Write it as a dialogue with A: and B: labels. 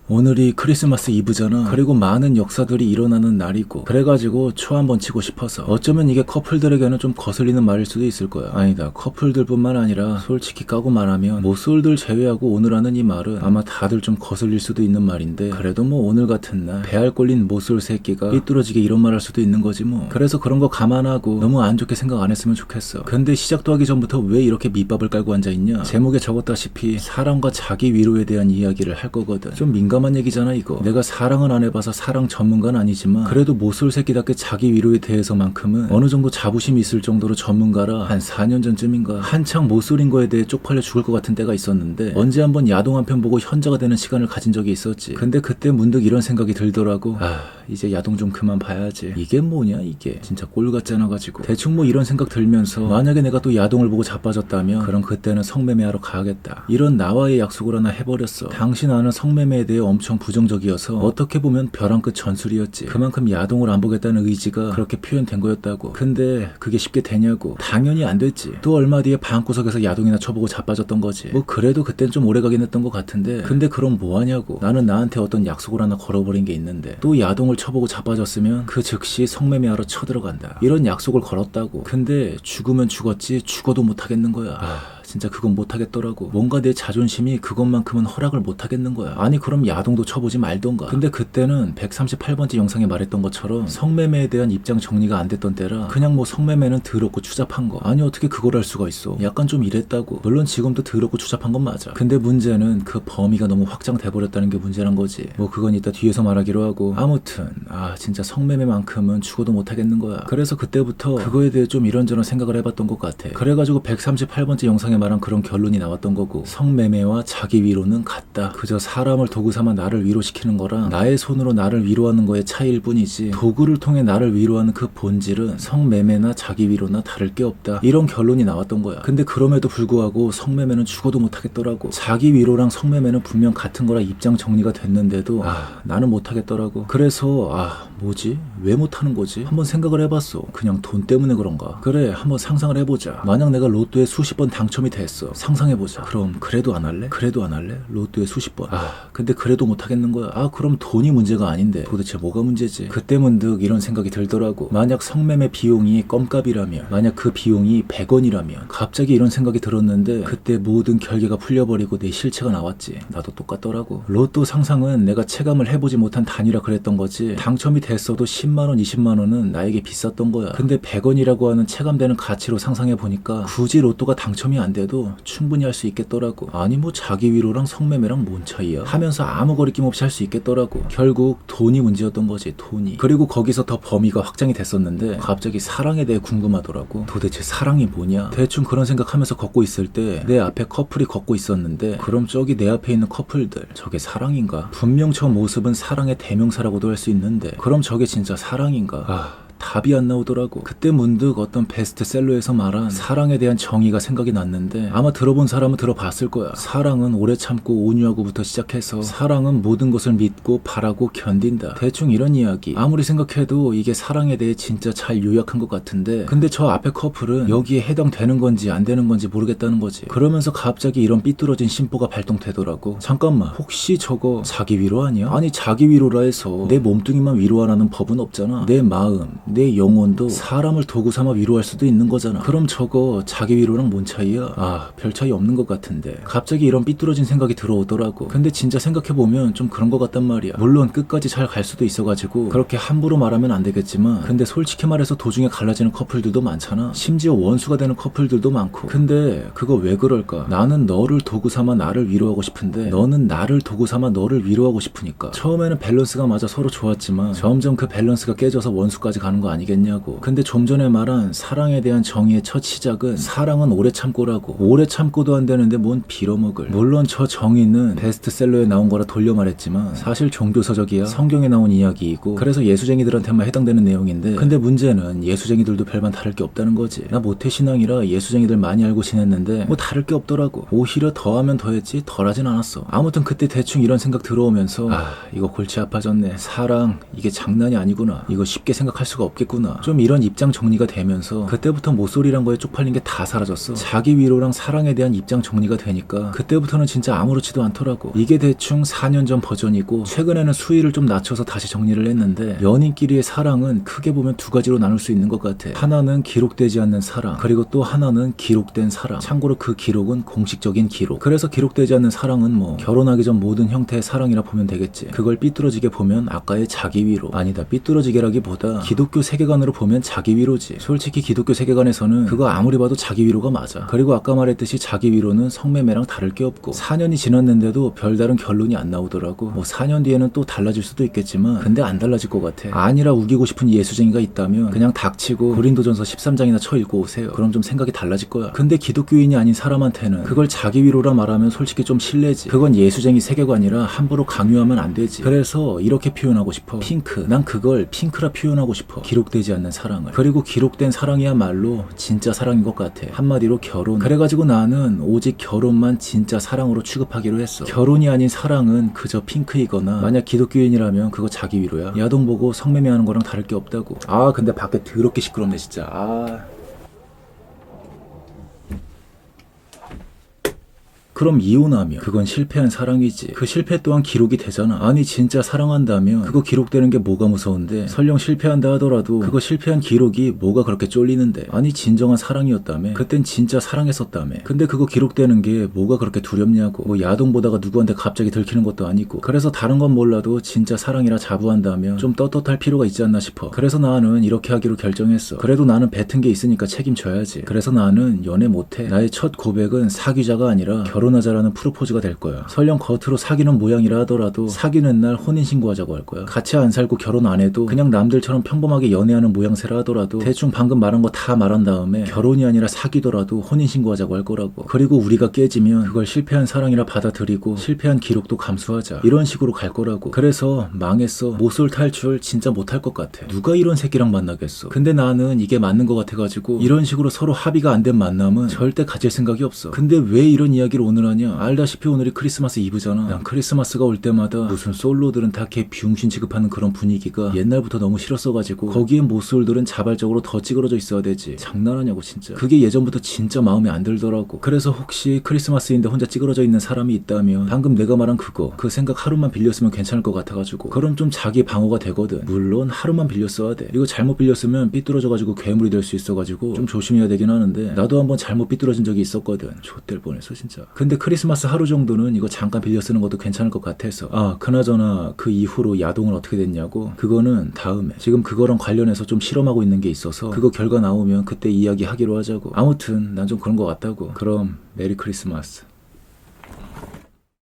A: 오늘이 크리스마스 이브잖아. 그리고 많은 역사들이 일어나는 날이고, 그래가지고 초 한번 치고 싶어서. 어쩌면 이게 커플들에게는 좀 거슬리는 말일 수도 있을 거야. 아니다, 커플들뿐만 아니라 솔직히 까고 말하면 모쏠들 제외하고 오늘 하는 이 말은 아마 다들 좀 거슬릴 수도 있는 말인데, 그래도 뭐 오늘 같은 날 배알 꼴린 모쏠 새끼가 삐뚤어지게 이런 말 할 수도 있는 거지 뭐. 그래서 그런 거 감안하고 너무 안 좋게 생각 안 했으면 좋겠어. 근데 시작도 하기 전부터 왜 이렇게 밑밥을 깔고 앉아있냐. 제목에 적었다시피 사랑과 자기 위로에 대한 이야기를 할 거거든. 좀 민감한 얘기잖아 이거. 내가 사랑은 안 해봐서 사랑 전문가는 아니지만 그래도 모쏠 새끼답게 자기 위로에 대해서만큼은 어느 정도 자부심이 있을 정도로 전문가라. 한 4년 전쯤인가 한창 모쏠인 거에 대해 쪽팔려 죽을 것 같은 때가 있었는데, 언제 한번 야동 한 편 보고 현자가 되는 시간을 가진 적이 있었지. 근데 그때 문득 이런 생각이 들더라고. 이제 야동 좀 그만 봐야지. 이게 뭐냐 이게. 진짜 꼴 같잖아 가지고. 대충 뭐 이런 생각 들면서 만약에 내가 또 야동을 보고 자빠졌다면 그럼 그때는 성매매하러 가야겠다. 이런 나와의 약속을 하나 해버렸어. 당시 나는 성매매에 대해 엄청 부정적이어서 어떻게 보면 벼랑 끝 전술이었지. 그만큼 야동을 안 보겠다는 의지가 그렇게 표현된 거였다고. 근데 그게 쉽게 되냐고. 당연히 안 됐지. 또 얼마 뒤에 방구석에서 야동이나 쳐보고 자빠졌던 거지. 뭐 그래도 그땐 좀 오래 가긴 했던 것 같은데, 근데 그럼 뭐하냐고. 나는 나한테 어떤 약속을 하나 걸어버린 게 있는데 또 야동을 쳐보고 자빠졌으면 그 즉시 성매매하러 쳐들어간다, 이런 약속을 걸었다고. 근데 죽으면 죽었지 죽어도 못하겠는 거야. 진짜 그건 못하겠더라고. 뭔가 내 자존심이 그것만큼은 허락을 못하겠는 거야. 아니 그럼 야동도 쳐보지 말던가. 근데 그때는 138번째 영상에 말했던 것처럼 성매매에 대한 입장 정리가 안 됐던 때라 그냥 뭐 성매매는 더럽고 추잡한 거, 아니 어떻게 그걸 할 수가 있어. 약간 좀 이랬다고. 물론 지금도 더럽고 추잡한 건 맞아. 근데 문제는 그 범위가 너무 확장돼 버렸다는 게 문제란 거지. 뭐 그건 이따 뒤에서 말하기로 하고. 아무튼 진짜 성매매만큼은 죽어도 못하겠는 거야. 그래서 그때부터 그거에 대해 좀 이런저런 생각을 해봤던 것 같아. 그래가지고 138번째 영상에 말한 그런 결론이 나왔던 거고, 성매매와 자기 위로는 같다. 그저 사람을 도구 삼아 나를 위로시키는 거랑 나의 손으로 나를 위로하는 거의 차이일 뿐이지, 도구를 통해 나를 위로하는 그 본질은 성매매나 자기 위로나 다를 게 없다, 이런 결론이 나왔던 거야. 근데 그럼에도 불구하고 성매매는 죽어도 못하겠더라고. 자기 위로랑 성매매는 분명 같은 거라 입장 정리가 됐는데도 나는 못하겠더라고. 그래서 뭐지? 왜 못하는 거지? 한번 생각을 해봤어. 그냥 돈 때문에 그런가? 그래, 한번 상상을 해보자. 만약 내가 로또에 수십 번 당첨이 됐어. 상상해보자. 그럼 그래도 안 할래? 그래도 안 할래? 로또에 수십 번. 근데 그래도 못하겠는 거야. 그럼 돈이 문제가 아닌데 도대체 뭐가 문제지? 그때 문득 이런 생각이 들더라고. 만약 성매매 비용이 껌값이라면, 만약 그 비용이 100원이라면, 갑자기 이런 생각이 들었는데 그때 모든 결계가 풀려버리고 내 실체가 나왔지. 나도 똑같더라고. 로또 상상은 내가 체감을 해보지 못한 단위라 그랬던 거지. 당첨이 됐어도 10만원, 20만원은 나에게 비쌌던 거야. 근데 100원이라고 하는 체감되는 가치로 상상해보니까 굳이 로또가 당첨이 안 돼도 충분히 할 수 있겠더라고. 아니 뭐 자기 위로랑 성매매랑 뭔 차이야 하면서 아무 거리낌 없이 할 수 있겠더라고. 결국 돈이 문제였던 거지, 돈이. 그리고 거기서 더 범위가 확장이 됐었는데 갑자기 사랑에 대해 궁금하더라고. 도대체 사랑이 뭐냐. 대충 그런 생각하면서 걷고 있을 때 내 앞에 커플이 걷고 있었는데, 그럼 저기 내 앞에 있는 커플들, 저게 사랑인가? 분명 저 모습은 사랑의 대명사라고도 할 수 있는데 그럼 저게 진짜 사랑인가? 답이 안 나오더라고. 그때 문득 어떤 베스트셀러에서 말한 사랑에 대한 정의가 생각이 났는데, 아마 들어본 사람은 들어봤을 거야. 사랑은 오래 참고 온유하고부터 시작해서 사랑은 모든 것을 믿고 바라고 견딘다. 대충 이런 이야기. 아무리 생각해도 이게 사랑에 대해 진짜 잘 요약한 것 같은데, 근데 저 앞에 커플은 여기에 해당되는 건지 안 되는 건지 모르겠다는 거지. 그러면서 갑자기 이런 삐뚤어진 심보가 발동되더라고. 잠깐만, 혹시 저거 자기 위로 아니야? 아니 자기 위로라 해서 내 몸뚱이만 위로하라는 법은 없잖아. 내 마음, 내 영혼도 사람을 도구 삼아 위로할 수도 있는 거잖아. 그럼 저거 자기 위로랑 뭔 차이야? 별 차이 없는 것 같은데. 갑자기 이런 삐뚤어진 생각이 들어오더라고. 근데 진짜 생각해보면 좀 그런 것 같단 말이야. 물론 끝까지 잘 갈 수도 있어가지고 그렇게 함부로 말하면 안 되겠지만, 근데 솔직히 말해서 도중에 갈라지는 커플들도 많잖아. 심지어 원수가 되는 커플들도 많고. 근데 그거 왜 그럴까? 나는 너를 도구 삼아 나를 위로하고 싶은데 너는 나를 도구 삼아 너를 위로하고 싶으니까. 처음에는 밸런스가 맞아 서로 좋았지만 점점 그 밸런스가 깨져서 원수까지 가는 거 아니겠냐고. 근데 좀 전에 말한 사랑에 대한 정의의 첫 시작은 사랑은 오래 참고라고. 오래 참고도 안 되는데 뭔 빌어먹을. 물론 저 정의는 베스트셀러에 나온 거라 돌려 말했지만 사실 종교서적이야 성경에 나온 이야기이고, 그래서 예수쟁이들한테만 해당되는 내용인데, 근데 문제는 예수쟁이들도 별반 다를 게 없다는 거지. 나 모태신앙이라 예수쟁이들 많이 알고 지냈는데 뭐 다를 게 없더라고. 오히려 더하면 더했지 덜하진 않았어. 아무튼 그때 대충 이런 생각 들어오면서 이거 골치 아파졌네. 사랑 이게 장난이 아니구나. 이거 쉽게 생각할 수가 없겠구나. 좀 이런 입장 정리가 되면서 그때부터 모쏠이란 거에 쪽팔린 게 다 사라졌어. 자기 위로랑 사랑에 대한 입장 정리가 되니까 그때부터는 진짜 아무렇지도 않더라고. 이게 대충 4년 전 버전이고 최근에는 수위를 좀 낮춰서 다시 정리를 했는데 연인끼리의 사랑은 크게 보면 두 가지로 나눌 수 있는 것 같아. 하나는 기록되지 않는 사랑, 그리고 또 하나는 기록된 사랑. 참고로 그 기록은 공식적인 기록. 그래서 기록되지 않는 사랑은 뭐 결혼하기 전 모든 형태의 사랑이라 보면 되겠지. 그걸 삐뚤어지게 보면 아까의 자기 위로. 아니다, 삐뚤어지게라기보다 기독교 세계관으로 보면 자기 위로지. 솔직히 기독교 세계관에서는 그거 아무리 봐도 자기 위로가 맞아. 그리고 아까 말했듯이 자기 위로는 성매매랑 다를 게 없고 4년이 지났는데도 별다른 결론이 안 나오더라고. 뭐 4년 뒤에는 또 달라질 수도 있겠지만 근데 안 달라질 것 같아. 아니라 우기고 싶은 예수쟁이가 있다면 그냥 닥치고 고린도전서 13장이나 쳐 읽고 오세요. 그럼 좀 생각이 달라질 거야. 근데 기독교인이 아닌 사람한테는 그걸 자기 위로라 말하면 솔직히 좀 실례지. 그건 예수쟁이 세계관이라 함부로 강요하면 안 되지. 그래서 이렇게 표현하고 싶어. 핑크. 난 그걸 핑크라 표현하고 싶어. 기록되지 않는 사랑을. 그리고 기록된 사랑이야말로 진짜 사랑인 것 같아. 한마디로 결혼. 그래가지고 나는 오직 결혼만 진짜 사랑으로 취급하기로 했어. 결혼이 아닌 사랑은 그저 핑크이거나 만약 기독교인이라면 그거 자기 위로야. 야동 보고 성매매하는 거랑 다를 게 없다고. 아 근데 밖에 더럽게 시끄럽네 진짜. 그럼 이혼하면 그건 실패한 사랑이지. 그 실패 또한 기록이 되잖아. 아니 진짜 사랑한다면 그거 기록되는 게 뭐가 무서운데. 설령 실패한다 하더라도 그거 실패한 기록이 뭐가 그렇게 쫄리는데. 아니 진정한 사랑이었다며. 그땐 진짜 사랑했었다며. 근데 그거 기록되는 게 뭐가 그렇게 두렵냐고. 뭐 야동 보다가 누구한테 갑자기 들키는 것도 아니고. 그래서 다른 건 몰라도 진짜 사랑이라 자부한다면 좀 떳떳할 필요가 있지 않나 싶어. 그래서 나는 이렇게 하기로 결정했어. 그래도 나는 뱉은 게 있으니까 책임져야지. 그래서 나는 연애 못해. 나의 첫 고백은 사귀자가 아니라 결혼하자라는 프로포즈가 될 거야. 설령 겉으로 사귀는 모양이라 하더라도 사귀는 날 혼인신고하자고 할 거야. 같이 안 살고 결혼 안 해도 그냥 남들처럼 평범하게 연애하는 모양새라 하더라도 대충 방금 말한 거 다 말한 다음에 결혼이 아니라 사귀더라도 혼인신고하자고 할 거라고. 그리고 우리가 깨지면 그걸 실패한 사랑이라 받아들이고 실패한 기록도 감수하자. 이런 식으로 갈 거라고. 그래서 망했어. 모쏠 탈출 진짜 못할 것 같아. 누가 이런 새끼랑 만나겠어. 근데 나는 이게 맞는 것 같아가지고 이런 식으로 서로 합의가 안 된 만남은 절대 가질 생각이 없어. 근데 왜 이런 이야기를 오늘 하냐. 알다시피 오늘이 크리스마스 이브잖아. 난 크리스마스가 올 때마다 무슨 솔로들은 다 걔 비용신 취급하는 그런 분위기가 옛날부터 너무 싫었어가지고 거기에 모쏠들은 자발적으로 더 찌그러져 있어야 되지. 장난하냐고 진짜. 그게 예전부터 진짜 마음에 안 들더라고. 그래서 혹시 크리스마스인데 혼자 찌그러져 있는 사람이 있다면 방금 내가 말한 그거 그 생각 하루만 빌렸으면 괜찮을 것 같아가지고. 그럼 좀 자기 방어가 되거든. 물론 하루만 빌렸어야 돼. 이거 잘못 빌렸으면 삐뚤어져가지고 괴물이 될 수 있어가지고 좀 조심해야 되긴 하는데 나도 한번 잘못 삐뚤어진 적이 있었거든. 좆될 뻔했어 진짜. 근데 크리스마스 하루 정도는 이거 잠깐 빌려 쓰는 것도 괜찮을 것 같아서. 아 그나저나 그 이후로 야동은 어떻게 됐냐고. 그거는 다음에. 지금 그거랑 관련해서 좀 실험하고 있는 게 있어서 그거 결과 나오면 그때 이야기하기로 하자고. 아무튼 난 좀 그런 것 같다고. 그럼 메리 크리스마스.